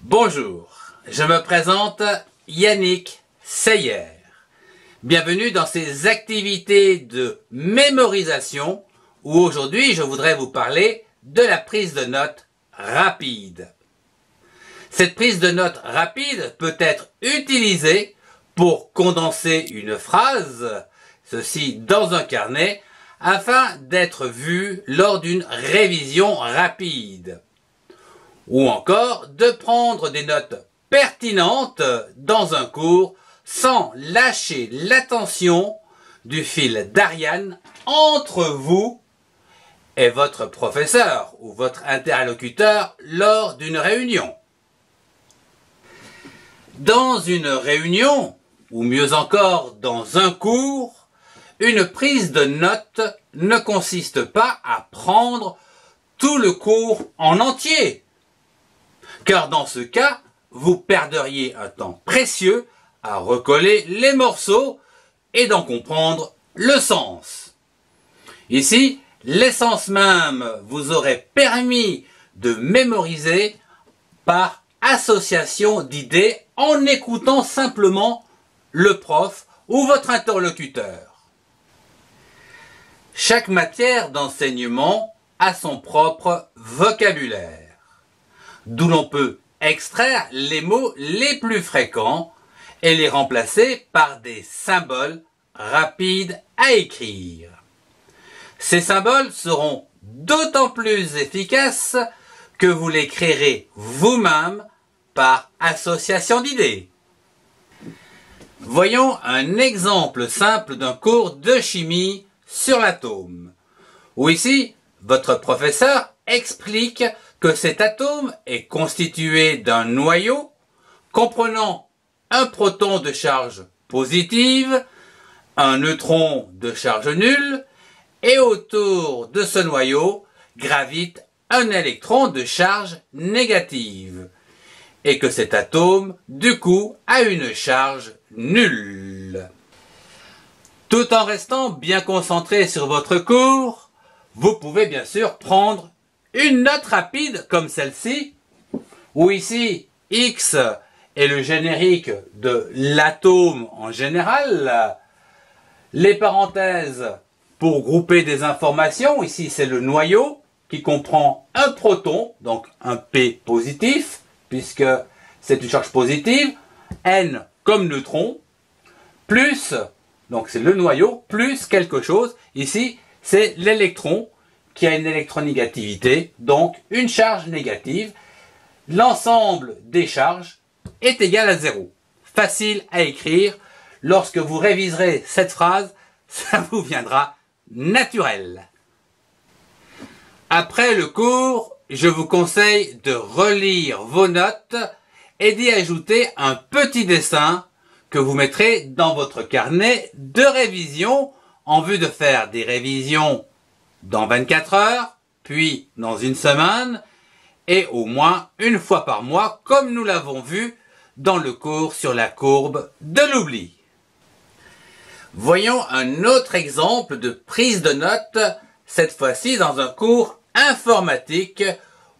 Bonjour, je me présente Yannick Seyer. Bienvenue dans ces activités de mémorisation où aujourd'hui je voudrais vous parler de la prise de notes rapide. Cette prise de notes rapide peut être utilisée pour condenser une phrase, ceci dans un carnet, afin d'être vue lors d'une révision rapide. Ou encore de prendre des notes pertinentes dans un cours sans lâcher l'attention du fil d'Ariane entre vous et votre professeur ou votre interlocuteur lors d'une réunion. Dans une réunion, ou mieux encore dans un cours, une prise de notes ne consiste pas à prendre tout le cours en entier, car dans ce cas, vous perdriez un temps précieux à recoller les morceaux et d'en comprendre le sens. Ici, l'essence même vous aurait permis de mémoriser par association d'idées en écoutant simplement le prof ou votre interlocuteur. Chaque matière d'enseignement a son propre vocabulaire, d'où l'on peut extraire les mots les plus fréquents et les remplacer par des symboles rapides à écrire. Ces symboles seront d'autant plus efficaces que vous les créerez vous-même par association d'idées. Voyons un exemple simple d'un cours de chimie sur l'atome, où ici, votre professeur explique que cet atome est constitué d'un noyau comprenant un proton de charge positive, un neutron de charge nulle, et autour de ce noyau gravite un électron de charge négative, et que cet atome, du coup, a une charge nulle. Tout en restant bien concentré sur votre cours, vous pouvez bien sûr prendre une note rapide comme celle-ci, où ici X est le générique de l'atome en général, les parenthèses pour grouper des informations, ici c'est le noyau qui comprend un proton, donc un P positif, puisque c'est une charge positive, N comme neutron, plus, donc c'est le noyau, plus quelque chose, ici c'est l'électron qui a une électronégativité, donc une charge négative. L'ensemble des charges est égal à 0. Facile à écrire. Lorsque vous réviserez cette phrase, ça vous viendra naturel. Après le cours, je vous conseille de relire vos notes et d'y ajouter un petit dessin que vous mettrez dans votre carnet de révision en vue de faire des révisions dans 24 heures, puis dans une semaine, et au moins une fois par mois, comme nous l'avons vu dans le cours sur la courbe de l'oubli. Voyons un autre exemple de prise de notes, cette fois-ci dans un cours informatique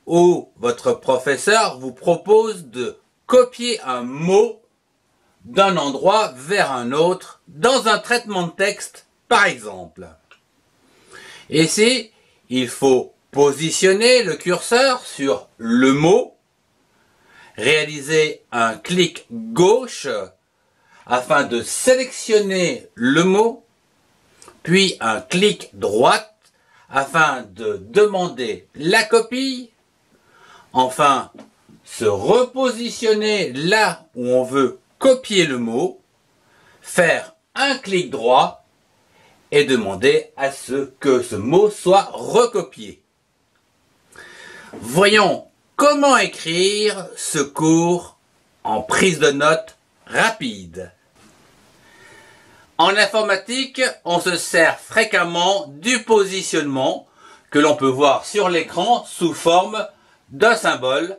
où votre professeur vous propose de copier un mot d'un endroit vers un autre dans un traitement de texte, par exemple. Ici, il faut positionner le curseur sur le mot, réaliser un clic gauche afin de sélectionner le mot, puis un clic droite afin de demander la copie, enfin se repositionner là où on veut copier le mot, faire un clic droit et demander à ce que ce mot soit recopié. Voyons comment écrire ce cours en prise de notes rapide. En informatique, on se sert fréquemment du positionnement que l'on peut voir sur l'écran sous forme d'un symbole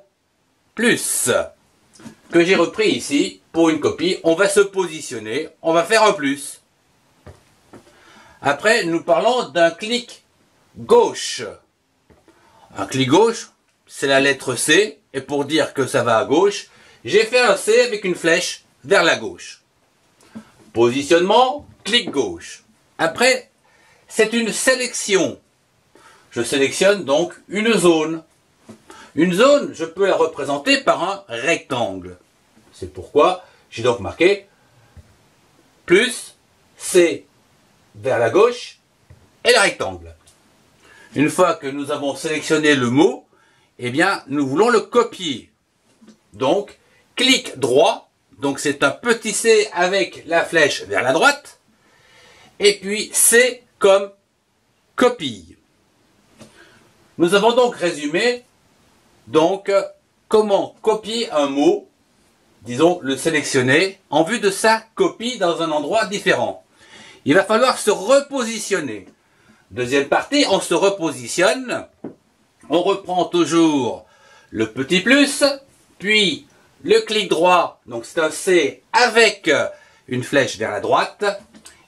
plus, que j'ai repris ici pour une copie. On va se positionner, on va faire un plus. Après, nous parlons d'un clic gauche. Un clic gauche, c'est la lettre C et pour dire que ça va à gauche, j'ai fait un C avec une flèche vers la gauche. Positionnement, clic gauche. Après, c'est une sélection. Je sélectionne donc une zone. Une zone, je peux la représenter par un rectangle. C'est pourquoi j'ai donc marqué plus C vers la gauche et le rectangle. Une fois que nous avons sélectionné le mot, eh bien, nous voulons le copier. Donc, clic droit, donc c'est un petit C avec la flèche vers la droite, et puis C comme copie. Nous avons donc résumé comment copier un mot, disons le sélectionner, en vue de sa copie dans un endroit différent. Il va falloir se repositionner. Deuxième partie, on se repositionne, on reprend toujours le petit plus, puis le clic droit, donc c'est un C avec une flèche vers la droite,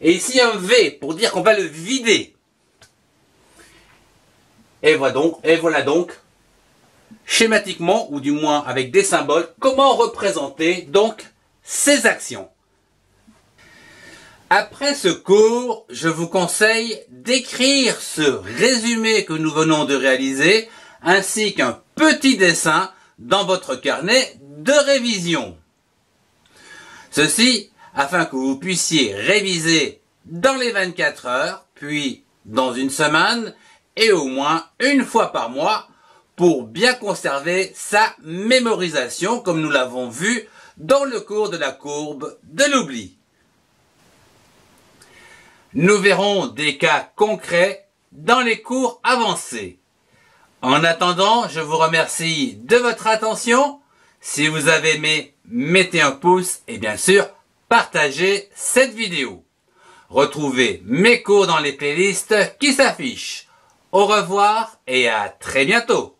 et ici un V pour dire qu'on va le vider. Et voilà donc, schématiquement, ou du moins avec des symboles, comment représenter donc ces actions. Après ce cours, je vous conseille d'écrire ce résumé que nous venons de réaliser, ainsi qu'un petit dessin dans votre carnet de révision. Ceci afin que vous puissiez réviser dans les 24 heures, puis dans une semaine, et au moins une fois par mois, pour bien conserver sa mémorisation, comme nous l'avons vu dans le cours de la courbe de l'oubli. Nous verrons des cas concrets dans les cours avancés. En attendant, je vous remercie de votre attention. Si vous avez aimé, mettez un pouce et bien sûr, partagez cette vidéo. Retrouvez mes cours dans les playlists qui s'affichent. Au revoir et à très bientôt.